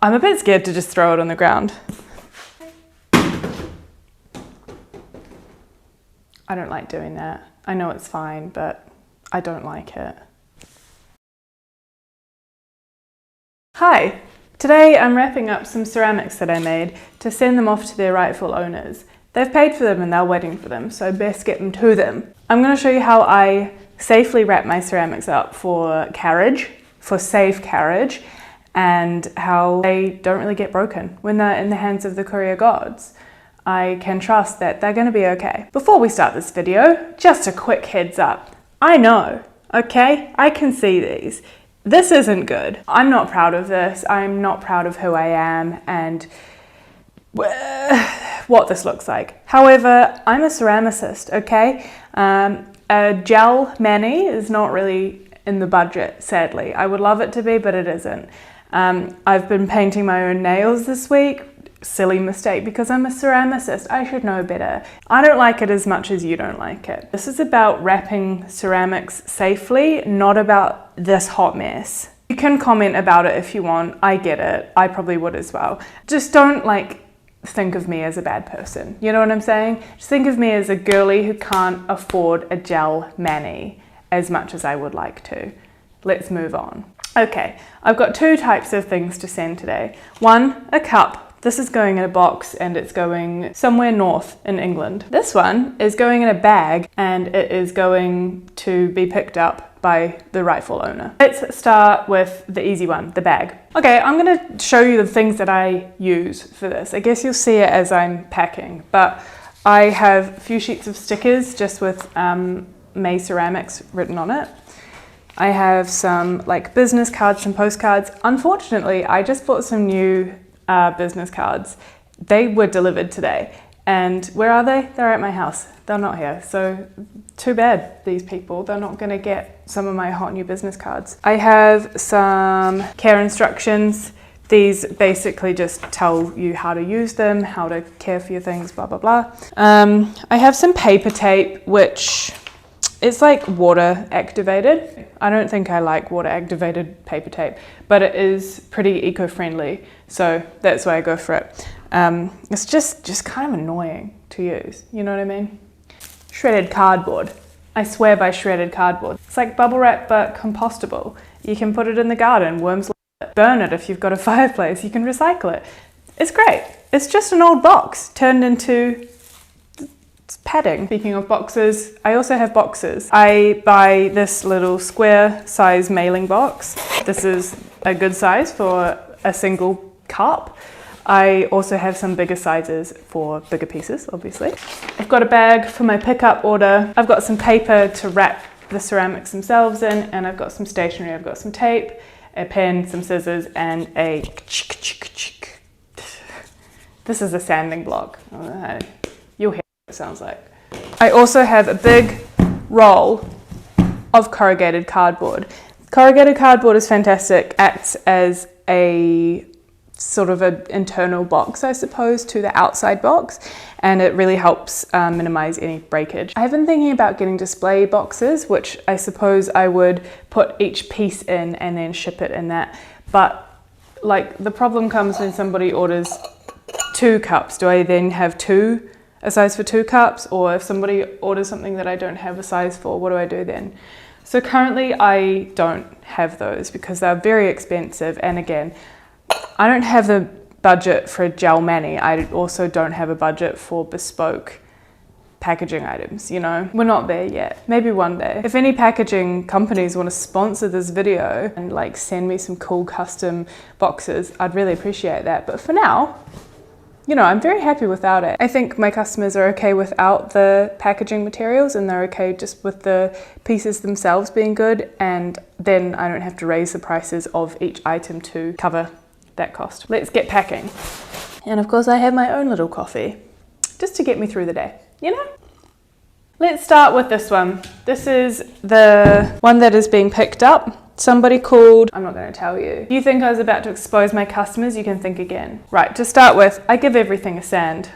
I'm a bit scared to just throw it on the ground. I don't like doing that. I know it's fine, but I don't like it. Hi! Today I'm wrapping up some ceramics that I made to send them off to their rightful owners. They've paid for them and they're waiting for them, so best get them to them. I'm going to show you how I safely wrap my ceramics up for carriage, for safe carriage, and how they don't really get broken when they're in the hands of the courier gods. I can trust that they're going to be okay. Before we start this video, just a quick heads up. I know, okay? I can see these. This isn't good. I'm not proud of this. I'm not proud of who I am and what this looks like. However, I'm a ceramicist, okay? A gel mani is not really in the budget, sadly. I would love it to be, but it isn't. I've been painting my own nails this week. Silly mistake, because I'm a ceramicist. I should know better. I don't like it as much as you don't like it. This is about wrapping ceramics safely, not about this hot mess. You can comment about it if you want. I get it. I probably would as well. Just don't think of me as a bad person. You know what I'm saying? Just think of me as a girly who can't afford a gel mani as much as I would like to. Let's move on. Okay, I've got two types of things to send today. One, a cup. This is going in a box and it's going somewhere north in England. This one is going in a bag and it is going to be picked up by the rightful owner. Let's start with the easy one, the bag. Okay, I'm gonna show you the things that I use for this. I guess you'll see it as I'm packing, but I have a few sheets of stickers just with Mae Ceramics written on it. I have some business cards and postcards. Unfortunately, I just bought some new business cards. They were delivered today. And where are they? They're at my house. They're not here. So too bad, these people. They're not going to get some of my hot new business cards. I have some care instructions. These basically just tell you how to use them, how to care for your things, blah, blah, blah. I have some paper tape, which it's like water activated. I don't think I like water activated paper tape, but it is pretty eco-friendly. So that's why I go for it. It's just kind of annoying to use. You know what I mean? Shredded cardboard. I swear by shredded cardboard. It's like bubble wrap, but compostable. You can put it in the garden, worms love it. Burn it if you've got a fireplace, you can recycle it. It's great. It's just an old box turned into padding. Speaking of boxes, I also have boxes. I buy this little square size mailing box. This is a good size for a single cup. I also have some bigger sizes for bigger pieces, obviously. I've got a bag for my pickup order. I've got some paper to wrap the ceramics themselves in, and I've got some stationery. I've got some tape, a pen, some scissors, and a this is a sanding block. You'll hear what it sounds like. I also have a big roll of corrugated cardboard. Corrugated cardboard is fantastic, acts as a sort of an internal box, I suppose, to the outside box, and it really helps minimize any breakage. I have been thinking about getting display boxes, which I suppose I would put each piece in and then ship it in that, but the problem comes when somebody orders 2 cups. Do I then have a size for 2 cups? Or if somebody orders something that I don't have a size for, what do I do then? So currently I don't have those because they're very expensive, and again, I don't have the budget for a gel mani. I also don't have a budget for bespoke packaging items, you know? We're not there yet. Maybe one day. If any packaging companies want to sponsor this video and send me some cool custom boxes, I'd really appreciate that. But for now, you know, I'm very happy without it. I think my customers are okay without the packaging materials, and they're okay just with the pieces themselves being good, and then I don't have to raise the prices of each item to cover that cost. Let's get packing. And of course I have my own little coffee, just to get me through the day, you know? Let's start with this one. This is the one that is being picked up. Somebody called, I'm not going to tell you. If you think I was about to expose my customers, you can think again. Right, to start with, I give everything a sand.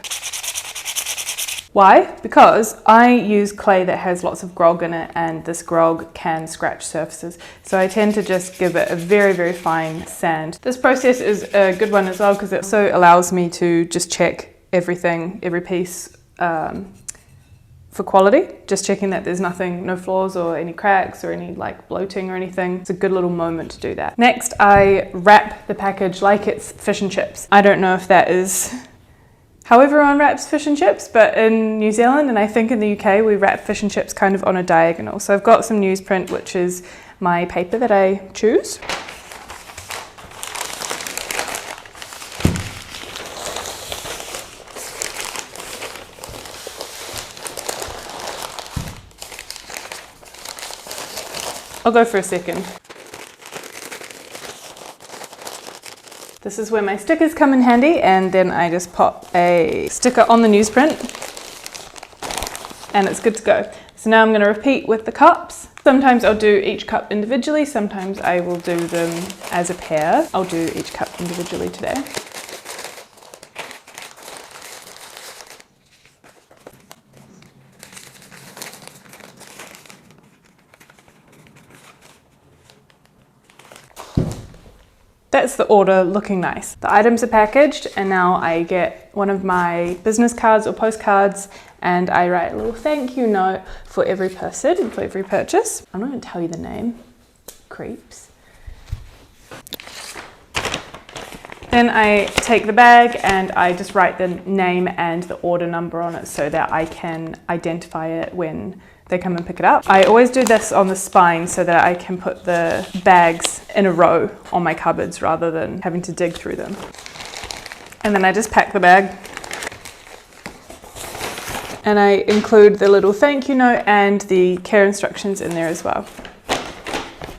Why? Because I use clay that has lots of grog in it, and this grog can scratch surfaces. So I tend to just give it a very, very fine sand. This process is a good one as well because it also allows me to just check everything, every piece for quality. Just checking that there's nothing, no flaws or any cracks or any like bloating or anything. It's a good little moment to do that. Next, I wrap the package like it's fish and chips. I don't know if that is how everyone wraps fish and chips, but in New Zealand and I think in the UK we wrap fish and chips kind of on a diagonal. So I've got some newsprint, which is my paper that I choose. I'll go for a second. This is where my stickers come in handy, and then I just pop a sticker on the newsprint and it's good to go. So now I'm going to repeat with the cups. Sometimes I'll do each cup individually, sometimes I will do them as a pair. I'll do each cup individually today. That's the order, looking nice. The items are packaged, and now I get one of my business cards or postcards and I write a little thank you note for every person, for every purchase. I'm not going to tell you the name, creeps. Then I take the bag and I just write the name and the order number on it so that I can identify it when they come and pick it up. I always do this on the spine so that I can put the bags in a row on my cupboards rather than having to dig through them. And then I just pack the bag. And I include the little thank you note and the care instructions in there as well.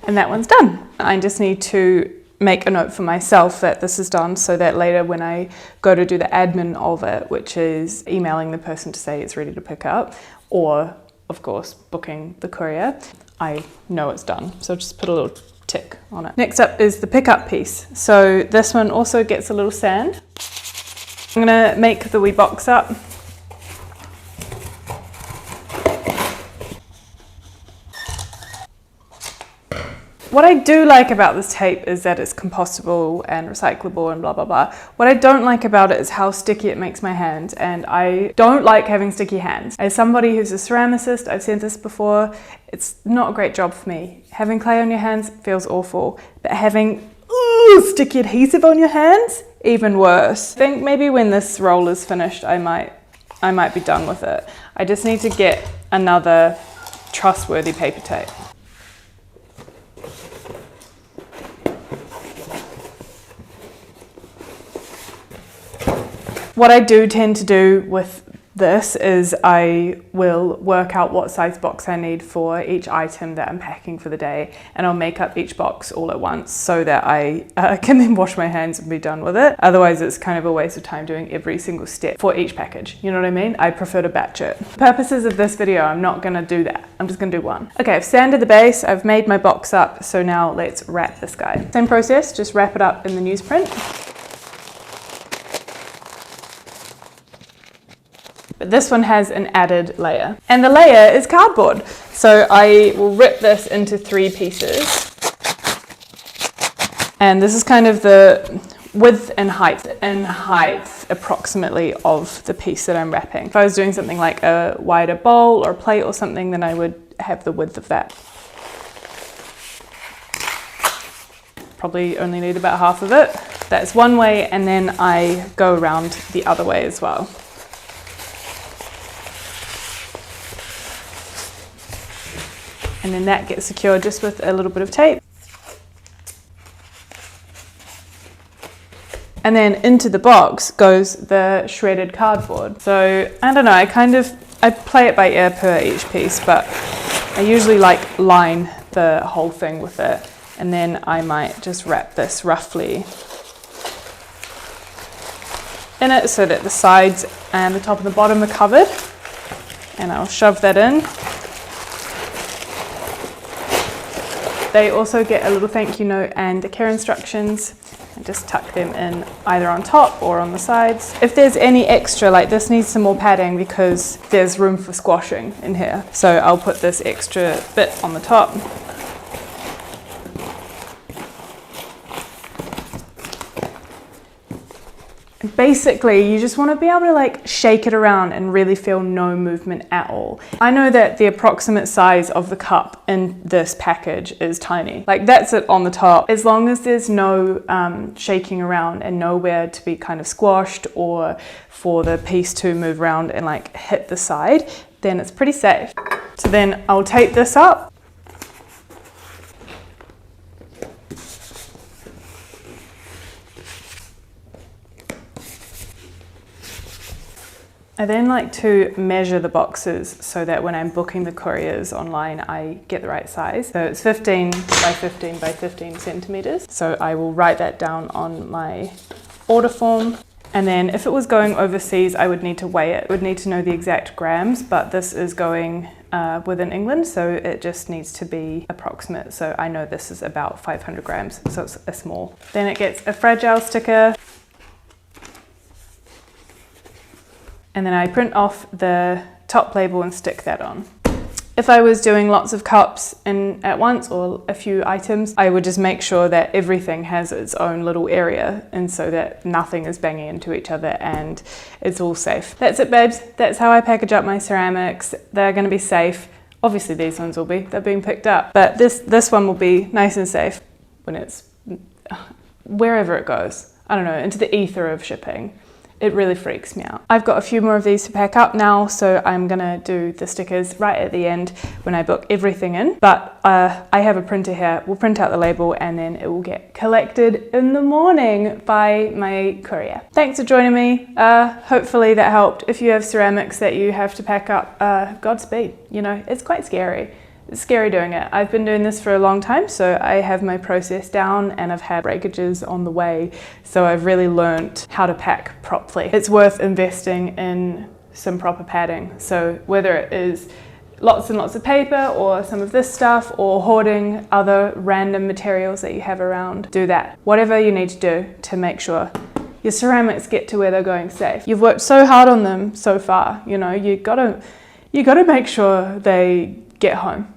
And that one's done. I just need to make a note for myself that this is done so that later when I go to do the admin of it, which is emailing the person to say it's ready to pick up, or of course booking the courier, I know it's done. So just put a little tick on it. Next up is the pickup piece. So this one also gets a little sand. I'm gonna make the wee box up. What I do like about this tape is that it's compostable and recyclable and blah blah blah. What I don't like about it is how sticky it makes my hands, and I don't like having sticky hands. As somebody who's a ceramicist, I've said this before, it's not a great job for me. Having clay on your hands feels awful, but having sticky adhesive on your hands, even worse. I think maybe when this roll is finished, I might be done with it. I just need to get another trustworthy paper tape. What I do tend to do with this is I will work out what size box I need for each item that I'm packing for the day, and I'll make up each box all at once so that I can then wash my hands and be done with it. Otherwise it's kind of a waste of time doing every single step for each package. You know what I mean? I prefer to batch it. For purposes of this video, I'm not gonna do that. I'm just gonna do one. Okay, I've sanded the base, I've made my box up, so now let's wrap this guy. Same process, just wrap it up in the newsprint. But this one has an added layer, and the layer is cardboard. So I will rip this into 3 pieces, and this is kind of the width and height approximately of the piece that I'm wrapping. If I was doing something like a wider bowl or plate or something, then I would have the width of that. Probably only need about half of it. That's one way, and then I go around the other way as well. And then that gets secured just with a little bit of tape. And then into the box goes the shredded cardboard. So I don't know, I play it by ear per each piece, but I usually like line the whole thing with it. And then I might just wrap this roughly in it so that the sides and the top and the bottom are covered. And I'll shove that in. They also get a little thank you note and the care instructions. and just tuck them in either on top or on the sides. If there's any extra, like this needs some more padding because there's room for squashing in here. So I'll put this extra bit on the top. Basically, you just want to be able to like shake it around and really feel no movement at all. I know that the approximate size of the cup in this package is tiny. Like that's it on the top. As long as there's no shaking around and nowhere to be kind of squashed or for the piece to move around and like hit the side, then it's pretty safe. So then I'll tape this up. I then like to measure the boxes so that when I'm booking the couriers online, I get the right size. So it's 15 by 15 by 15 centimeters. So I will write that down on my order form. And then if it was going overseas, I would need to weigh it. I would need to know the exact grams, but this is going within England, so it just needs to be approximate. So I know this is about 500 grams, so it's a small. Then it gets a fragile sticker. And then I print off the top label and stick that on. If I was doing lots of cups in at once or a few items, I would just make sure that everything has its own little area and so that nothing is banging into each other and it's all safe. That's it, babes. That's how I package up my ceramics. They're gonna be safe. Obviously these ones will be, they're being picked up, but this one will be nice and safe when it's wherever it goes. I don't know, into the ether of shipping. It really freaks me out. I've got a few more of these to pack up now, so I'm gonna do the stickers right at the end when I book everything in. But I have a printer here. We'll print out the label and then it will get collected in the morning by my courier. Thanks for joining me. Hopefully that helped. If you have ceramics that you have to pack up, Godspeed. You know, it's quite scary. It's scary doing it. I've been doing this for a long time, so I have my process down and I've had breakages on the way, so I've really learnt how to pack properly. It's worth investing in some proper padding. So whether it is lots and lots of paper or some of this stuff or hoarding other random materials that you have around, do that. Whatever you need to do to make sure your ceramics get to where they're going safe. You've worked so hard on them so far, you know, you gotta make sure they get home.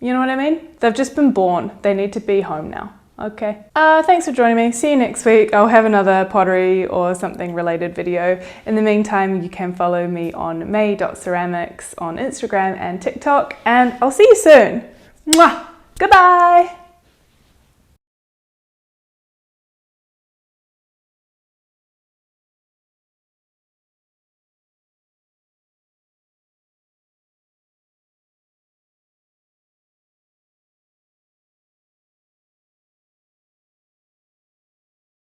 You know what I mean? They've just been born. They need to be home now. Okay. Thanks for joining me. See you next week. I'll have another pottery or something related video. In the meantime, you can follow me on mae.ceramics on Instagram and TikTok, and I'll see you soon. Mwah! Goodbye!